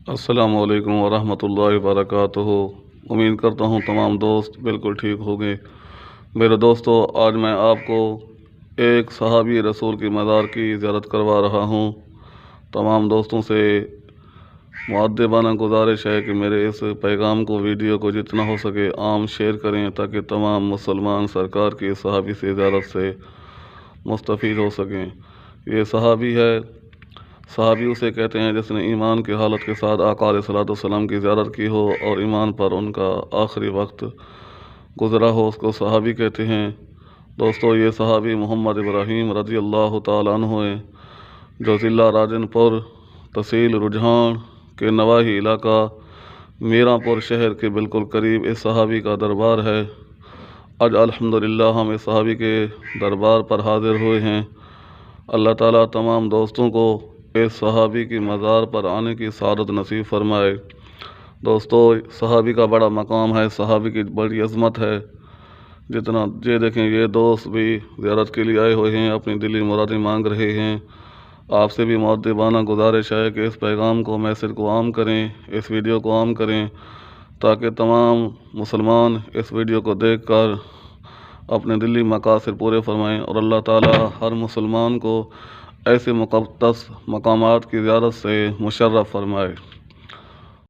السلام علیکم ورحمۃ اللہ وبرکاتہ۔ امید کرتا ہوں تمام دوست بالکل ٹھیک ہوں گے۔ میرے دوستو، آج میں آپ کو ایک صحابی رسول کی مزار کی زیارت کروا رہا ہوں۔ تمام دوستوں سے مؤدبانہ گزارش ہے کہ میرے اس پیغام کو، ویڈیو کو جتنا ہو سکے عام شیئر کریں، تاکہ تمام مسلمان سرکار کی صحابی سے زیارت سے مستفید ہو سکیں۔ یہ صحابی ہے، صحابی اسے کہتے ہیں جس نے ایمان کی حالت کے ساتھ آقا علیہ الصلوۃ والسلام کی زیارت کی ہو اور ایمان پر ان کا آخری وقت گزرا ہو، اس کو صحابی کہتے ہیں۔ دوستو، یہ صحابی محمد ابراہیم رضی اللہ تعالیٰ عنہ ہیں، جو ضلع راجن پور، تحصیل رجحان کے نواحی علاقہ میراں پور شہر کے بالکل قریب اس صحابی کا دربار ہے۔ آج الحمدللہ ہم اس صحابی کے دربار پر حاضر ہوئے ہیں۔ اللہ تعالیٰ تمام دوستوں کو اس صحابی کی مزار پر آنے کی سعادت نصیب فرمائے۔ دوستو، صحابی کا بڑا مقام ہے، صحابی کی بڑی عظمت ہے۔ جتنا یہ دیکھیں، یہ دوست بھی زیارت کے لیے آئے ہوئے ہیں، اپنی دلی مرادیں مانگ رہے ہیں۔ آپ سے بھی مؤدبانہ گزارش ہے کہ اس پیغام کو، میسج کو عام کریں، اس ویڈیو کو عام کریں، تاکہ تمام مسلمان اس ویڈیو کو دیکھ کر اپنے دلی مقاصد پورے فرمائیں، اور اللہ تعالیٰ ہر مسلمان کو ایسے مقدس مقامات کی زیارت سے مشرف فرمائے۔